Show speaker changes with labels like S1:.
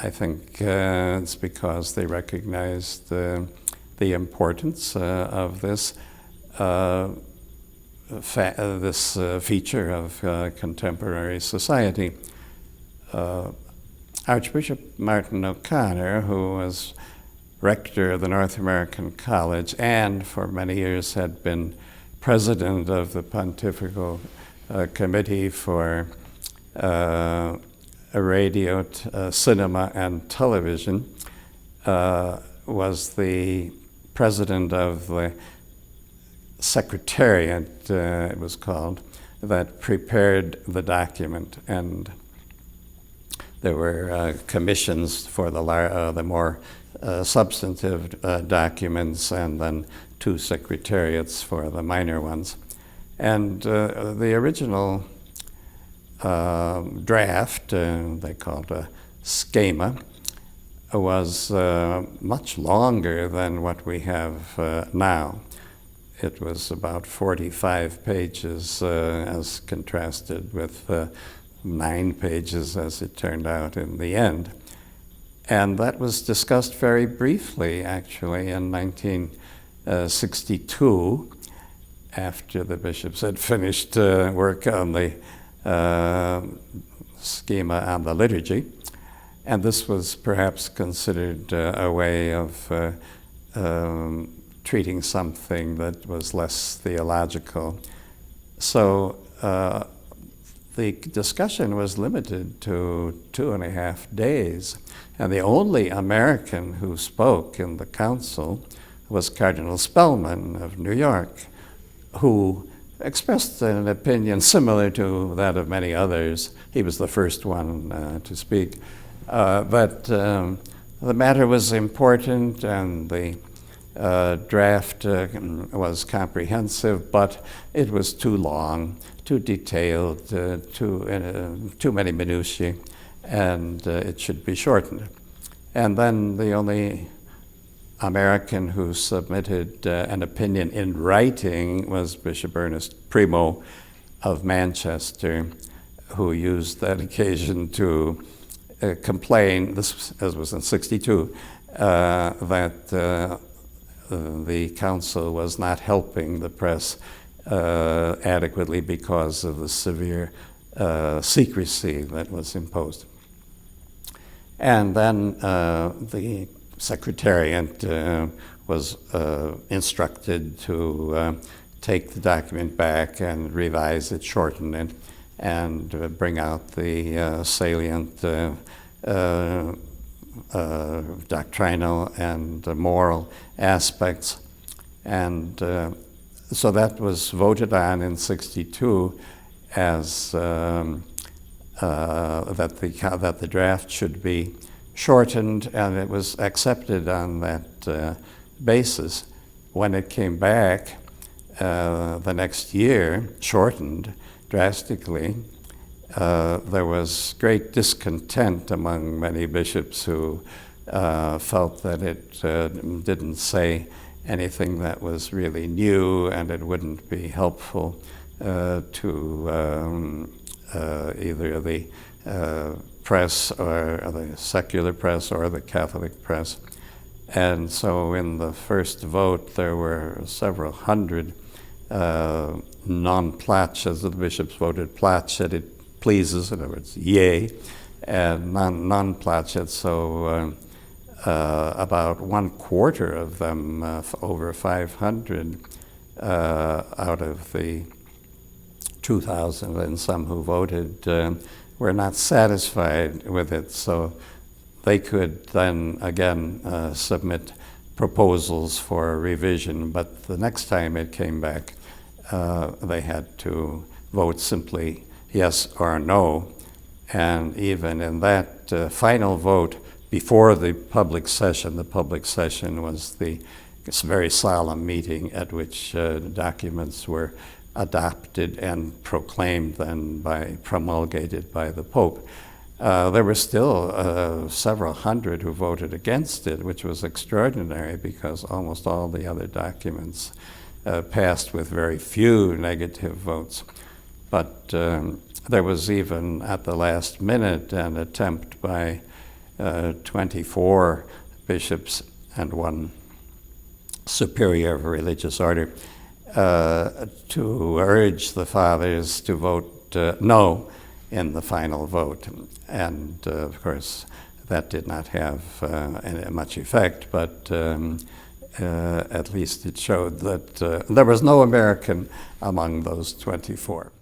S1: I think it's because they recognized the importance of this feature of contemporary society. Archbishop Martin O'Connor, who was rector of the North American College and for many years had been president of the Pontifical Committee for radio, cinema, and television, was the president of the secretariat, it was called, that prepared the document. And there were commissions for the more substantive documents, and then 2 secretariats for the minor ones. And the original draft, they called a schema, was much longer than what we have now. It was about 45 pages as contrasted with 9 pages as it turned out in the end. And that was discussed very briefly, actually, in 1962, after the bishops had finished work on the schema on the liturgy. And this was perhaps considered a way of treating something that was less theological. So the discussion was limited to 2.5 days. And the only American who spoke in the council was Cardinal Spellman of New York, who expressed an opinion similar to that of many others. He was the first one to speak. But the matter was important, and the draft was comprehensive, but it was too long, too detailed, too many minutiae, and it should be shortened. And then the only American who submitted an opinion in writing was Bishop Ernest Primo of Manchester, who used that occasion to complain, this as was in 62, that the council was not helping the press adequately because of the severe secrecy that was imposed. And then the Secretariat was instructed to take the document back and revise it, shorten it, and bring out the salient doctrinal and moral aspects. And so that was voted on in 62 as that the draft should be shortened, and it was accepted on that basis. When it came back the next year, shortened drastically, there was great discontent among many bishops who felt that it didn't say anything that was really new, and it wouldn't be helpful to either the press or the secular press or the Catholic press. And so in the first vote, there were several hundred non-plach, as the bishops voted plach, that it pleases, in other words, yea, and non-placet. So about 1/4 of them, over 500 out of the 2,000 and some who voted, were not satisfied with it. So they could then again submit proposals for revision, but the next time it came back, they had to vote simply yes or no. And even in that final vote, before the public session was the very solemn meeting at which documents were adopted and proclaimed and promulgated by the Pope. There were still several hundred who voted against it, which was extraordinary because almost all the other documents passed with very few negative votes. But there was even at the last minute an attempt by 24 bishops and one superior of a religious order, to urge the fathers to vote no in the final vote. And of course, that did not have much effect, but at least it showed that there was no American among those 24.